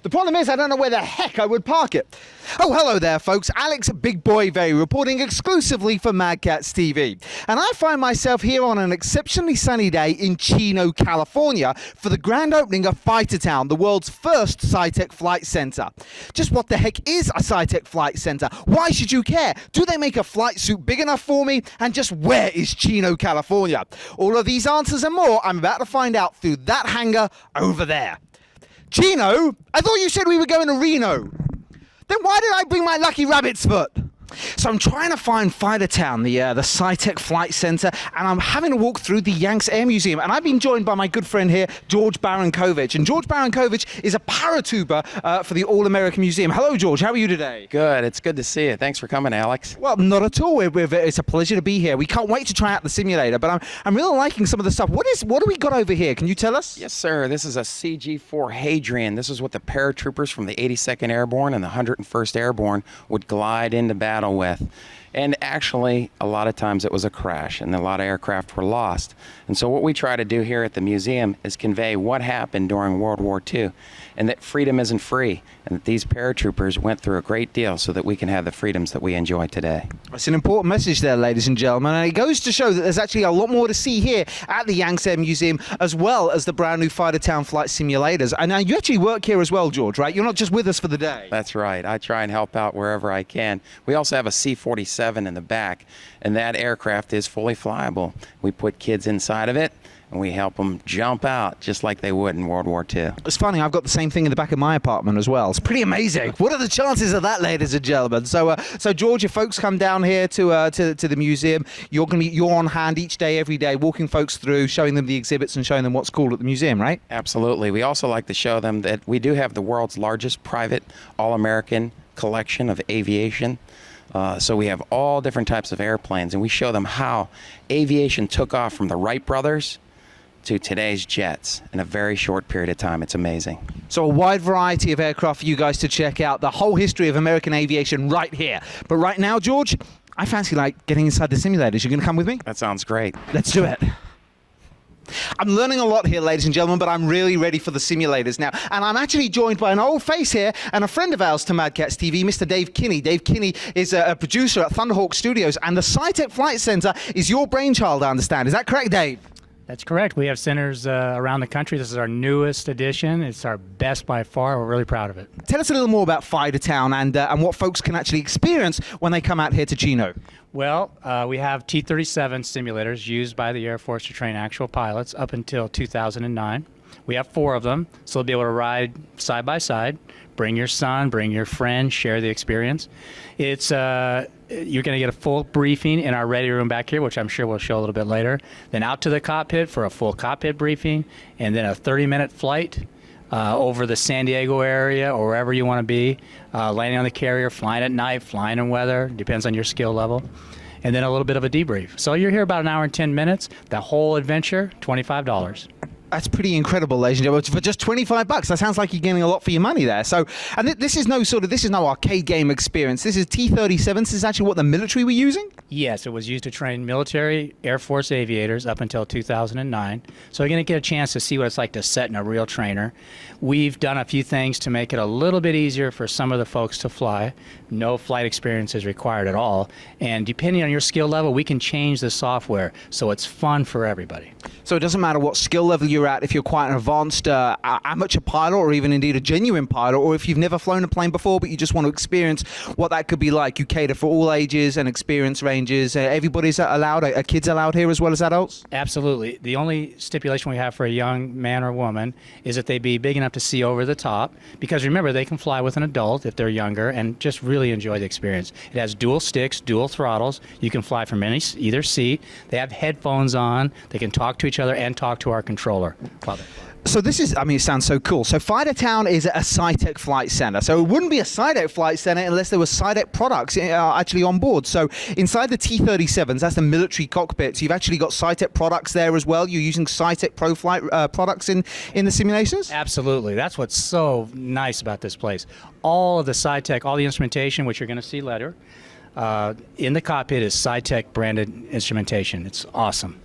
The problem is I don't know where the heck I would park it. Oh, hello there, folks. Alex Big Boy Verrey reporting exclusively for Mad Catz TV. And I find myself here on an exceptionally sunny day in Chino, California for the grand opening of Fightertown, the world's first Saitek Flight Center. Just what the heck is a Saitek Flight Center? Why should you care? Do they make a flight suit big enough for me? And just where is Chino, California? All of these answers and more I'm about to find out through that hangar over there. Chino? I thought you said we were going to Reno. Then why did I bring my lucky rabbit's foot? So I'm trying to find Fightertown, the Saitek Flight Center, and I'm having to walk through the Yanks Air Museum. And I've been joined by my good friend here, George Barankovich. And George Barankovich is a paratuber for the All-American Museum. Hello, George. How are you today? Good. It's good to see you. Thanks for coming, Alex. Well, not at all. It's a pleasure to be here. We can't wait to try out the simulator, but I'm really liking some of the stuff. What do we got over here? Can you tell us? Yes, sir. This is a CG-4 Hadrian. This is what the paratroopers from the 82nd Airborne and the 101st Airborne would glide into battle with. And actually, a lot of times it was a crash and a lot of aircraft were lost. And so what we try to do here at the museum is convey what happened during World War II and that freedom isn't free and that these paratroopers went through a great deal so that we can have the freedoms that we enjoy today. It's an important message there, ladies and gentlemen, and it goes to show that there's actually a lot more to see here at the Yanks Air Museum, as well as the brand new Fightertown flight simulators. And now you actually work here as well, George, right? You're not just with us for the day. That's right. I try and help out wherever I can. We also have a C-47 in the back, and that aircraft is fully flyable. We put kids inside of it, and we help them jump out just like they would in World War II. It's funny, I've got the same thing in the back of my apartment as well. It's pretty amazing. What are the chances of that, ladies and gentlemen? So George, if folks come down here to the museum, you're on hand each day, every day, walking folks through, showing them the exhibits and showing them what's cool at the museum, right? Absolutely. We also like to show them that we do have the world's largest private all-American collection of aviation. So we have all different types of airplanes, and we show them how aviation took off from the Wright brothers to today's jets in a very short period of time. It's amazing. So a wide variety of aircraft for you guys to check out, the whole history of American aviation right here. But right now, George, I fancy like getting inside the simulators. You going to come with me? That sounds great. Let's do it. I'm learning a lot here, ladies and gentlemen, but I'm really ready for the simulators now. And I'm actually joined by an old face here and a friend of ours to Mad Catz TV, Mr. Dave Kinney. Dave Kinney is a producer at Thunderhawk Studios, and the Saitek Flight Center is your brainchild, I understand. Is that correct, Dave? That's correct. We have centers around the country. This is our newest addition. It's our best by far. We're really proud of it. Tell us a little more about Fightertown and what folks can actually experience when they come out here to Chino. Well, we have T-37 simulators used by the Air Force to train actual pilots up until 2009. We have 4 of them, so they'll be able to ride side by side. Bring your son, bring your friend, share the experience. It's you're going to get a full briefing in our ready room back here, which I'm sure we'll show a little bit later. Then out to the cockpit for a full cockpit briefing, and then a 30-minute flight over the San Diego area or wherever you want to be, landing on the carrier, flying at night, flying in weather, depends on your skill level, and then a little bit of a debrief. So you're here about an hour and 10 minutes. The whole adventure, $25. That's pretty incredible, ladies and gentlemen. For just $25, that sounds like you're getting a lot for your money there. So, and this is no arcade game experience. This is T-37. This is actually what the military were using? Yes, it was used to train military Air Force aviators up until 2009. So you're going to get a chance to see what it's like to set in a real trainer. We've done a few things to make it a little bit easier for some of the folks to fly. No flight experience is required at all. And depending on your skill level, we can change the software so it's fun for everybody. So it doesn't matter what skill level you're at, if you're quite an advanced amateur pilot or even indeed a genuine pilot, or if you've never flown a plane before but you just want to experience what that could be like. You cater for all ages and experience ranges. Everybody's allowed, are kids allowed here as well as adults? Absolutely. The only stipulation we have for a young man or woman is that they be big enough to see over the top, because remember, they can fly with an adult if they're younger and just really enjoy the experience. It has dual sticks, dual throttles. You can fly from either seat. They have headphones on. They can talk to each other and talk to our controller while they fly. So this is, I mean, it sounds so cool. So Fightertown is a Saitek Flight Center. So it wouldn't be a Saitek Flight Center unless there were Saitek products actually on board. So inside the T-37s, that's the military cockpits, you've actually got Saitek products there as well. You're using Saitek Pro Flight products in the simulators? Absolutely. That's what's so nice about this place. All of the Saitek, all the instrumentation, which you're going to see later, in the cockpit is Saitek branded instrumentation. It's awesome.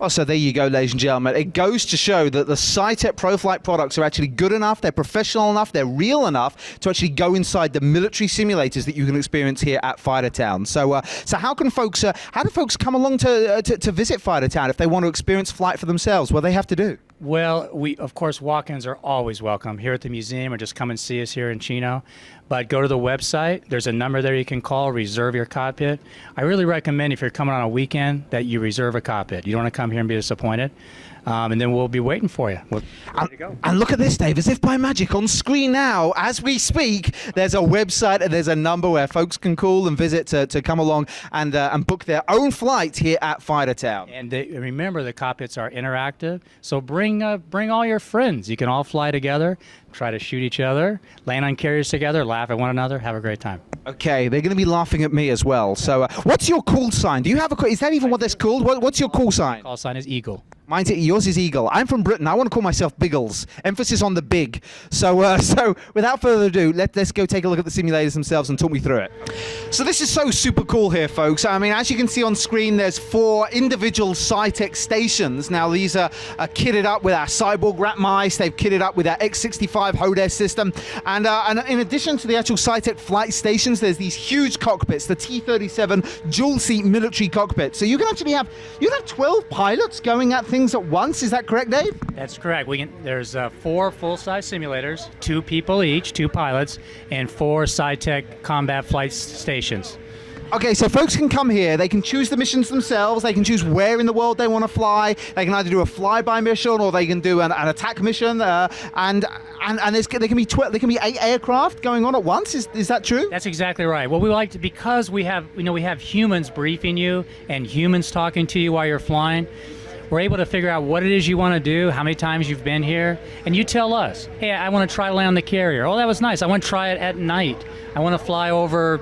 Oh, so there you go, ladies and gentlemen. It goes to show that the Saitek ProFlight products are actually good enough, they're professional enough, they're real enough to actually go inside the military simulators that you can experience here at Fightertown. So how do folks come along to visit Fightertown if they want to experience flight for themselves? What do they have to do? Well, of course, walk-ins are always welcome here at the museum, or just come and see us here in Chino. But go to the website. There's a number there you can call, reserve your cockpit. I really recommend, if you're coming on a weekend, that you reserve a cockpit. You don't want to come here and be disappointed. And then we'll be waiting for you. Ready to go. And look at this, Dave, as if by magic, on screen now, as we speak, there's a website and there's a number where folks can call and visit to come along and book their own flight here at Fightertown. And remember, the cockpits are interactive, so bring all your friends. You can all fly together, try to shoot each other, land on carriers together, laugh at one another, have a great time. Okay, they're going to be laughing at me as well. So what's your call sign? Do you have is that even what that's called? What's your call sign? Call sign is Eagle. Yours is Eagle. I'm from Britain. I want to call myself Biggles. Emphasis on the big. So without further ado, let's go take a look at the simulators themselves and talk me through it. So this is so super cool here, folks. I mean, as you can see on screen, there's 4 individual Saitek stations. Now, these are kitted up with our Cyborg rat mice. They've kitted up with our X65 HOTAS system. And in addition to the actual Saitek flight stations, there's these huge cockpits, the T-37 dual-seat military cockpit. So you can actually have 12 pilots going at things at once. Is that correct, Dave? That's correct. There's 4 full-size simulators, 2 people each, 2 pilots, and 4 Saitek combat flight stations. Okay, so folks can come here, they can choose the missions themselves, they can choose where in the world they want to fly, they can either do a flyby mission or they can do an attack mission, and there can be 8 aircraft going on at once. Is that true? That's exactly right. Well, we like to, because we have humans briefing you and humans talking to you while you're flying. We're able to figure out what it is you want to do, how many times you've been here, and you tell us, hey, I want to try to land the carrier. Oh, that was nice. I want to try it at night. I want to fly over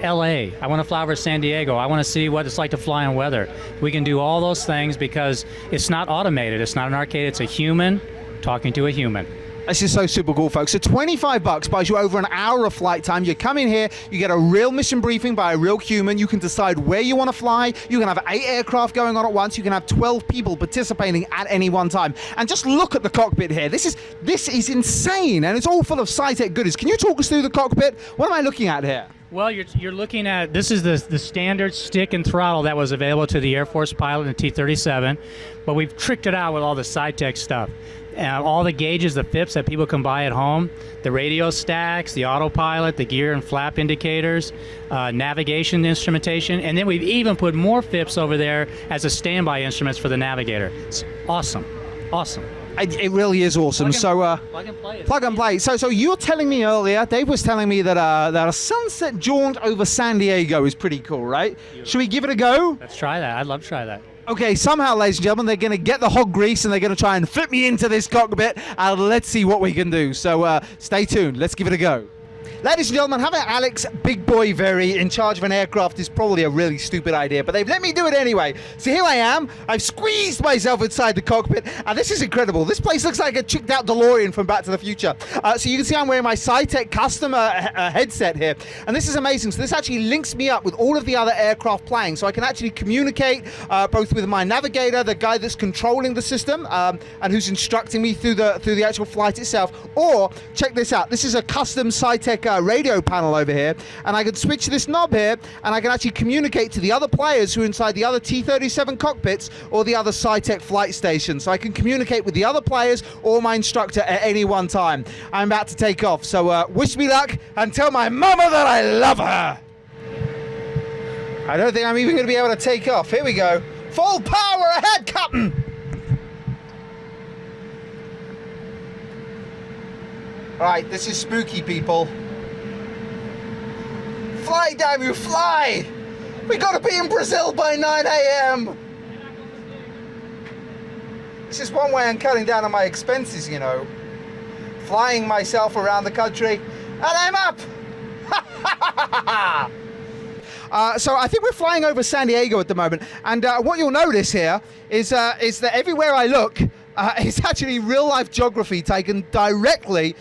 LA. I want to fly over San Diego. I want to see what it's like to fly in weather. We can do all those things because it's not automated. It's not an arcade. It's a human talking to a human. This is so super cool, folks. So $25 buys you over an hour of flight time. You come in here, you get a real mission briefing by a real human. You can decide where you want to fly. You can have 8 aircraft going on at once. You can have 12 people participating at any one time. And just look at the cockpit here. This is insane, and it's all full of Saitek goodies. Can you talk us through the cockpit? What am I looking at here? Well, you're looking at, this is the standard stick and throttle that was available to the Air Force pilot in the T-37, but we've tricked it out with all the Saitek stuff. All the gauges, the FIPS that people can buy at home, the radio stacks, the autopilot, the gear and flap indicators, navigation instrumentation, and then we've even put more FIPS over there as a standby instruments for the navigator. It's awesome, awesome. It really is awesome. Plug and play. Plug and play. So you're telling me earlier, Dave was telling me that a sunset jaunt over San Diego is pretty cool, right? Should we give it a go? Let's try that. I'd love to try that. Okay, somehow, ladies and gentlemen, they're going to get the hog grease and they're going to try and fit me into this cockpit, and let's see what we can do. So stay tuned. Let's give it a go. Ladies and gentlemen, having Alex Big Boy Verrey in charge of an aircraft is probably a really stupid idea, but they've let me do it anyway. So here I am. I've squeezed myself inside the cockpit, and this is incredible. This place looks like a tricked out DeLorean from Back to the Future. So you can see I'm wearing my Saitek custom headset here, and this is amazing. So this actually links me up with all of the other aircraft flying, so I can actually communicate both with my navigator, the guy that's controlling the system, and who's instructing me through the actual flight itself. Or check this out. This is a custom Saitek radio panel over here, and I can switch this knob here, and I can actually communicate to the other players who are inside the other T-37 cockpits or the other Saitek flight stations. So I can communicate with the other players or my instructor at any one time. I'm about to take off, so wish me luck and tell my mama that I love her. I don't think I'm even going to be able to take off. Here we go. Full power ahead, Captain. Right, this is spooky, people. Fly, damn you, fly! We gotta be in Brazil by 9 a.m. This is one way I'm cutting down on my expenses, you know. Flying myself around the country, and I'm up! So I think we're flying over San Diego at the moment, and what you'll notice here is that everywhere I look, It's actually real-life geography taken directly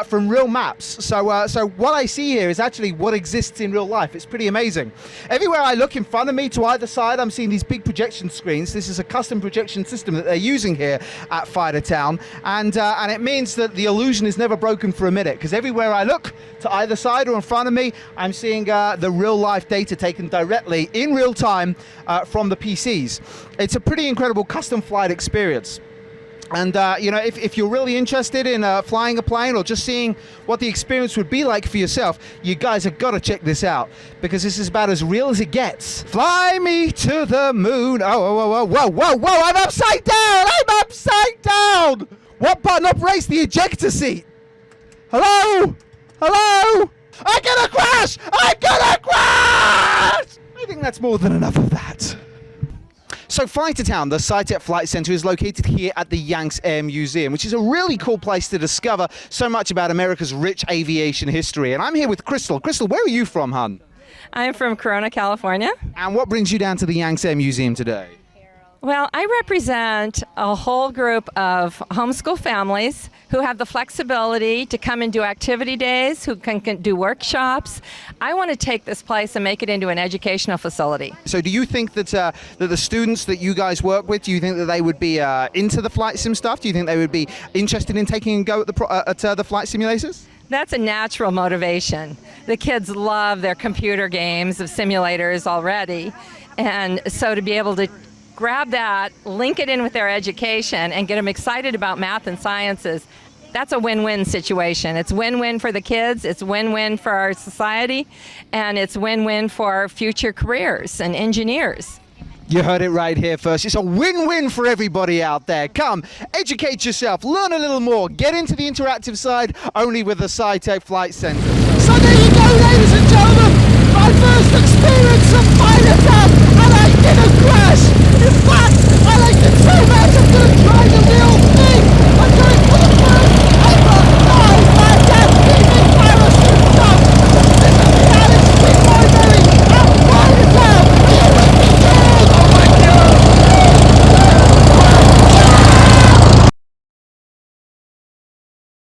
from real maps. So what I see here is actually what exists in real life. It's pretty amazing. Everywhere I look in front of me, to either side, I'm seeing these big projection screens. This is a custom projection system that they're using here at Fightertown, and it means that the illusion is never broken for a minute, because everywhere I look, to either side or in front of me, I'm seeing the real-life data taken directly in real time from the PCs. It's a pretty incredible custom flight experience. And, you know, if you're really interested in flying a plane or just seeing what the experience would be like for yourself, you guys have got to check this out, because this is about as real as it gets. Fly me to the moon. Whoa, I'm upside down. I'm upside down. What button operates the ejector seat? Hello? Hello? I'm gonna crash. I'm gonna crash. I think that's more than enough of that. So Fightertown, the Saitek Flight Center, is located here at the Yanks Air Museum, which is a really cool place to discover so much about America's rich aviation history. And I'm here with Crystal. Crystal, where are you from, hun? I'm from Corona, California. And what brings you down to the Yanks Air Museum today? Well, I represent a whole group of homeschool families who have the flexibility to come and do activity days, who can do workshops. I want to take this place and make it into an educational facility. So do you think that the students that you guys work with, do you think that they would be into the flight sim stuff? Do you think they would be interested in taking a go at the flight simulators? That's a natural motivation. The kids love their computer games of simulators already. And so to be able to grab that, link it in with their education, and get them excited about math and sciences, that's a win-win situation. It's win-win for the kids, it's win-win for our society, and it's win-win for future careers and engineers. You heard it right here first. It's a win-win for everybody out there. Come, educate yourself, learn a little more, get into the interactive side only with the Saitek Flight Center. So there you go, ladies and gentlemen, my first experience of Fightertown, and I didn't crash. In fact, I like it so much.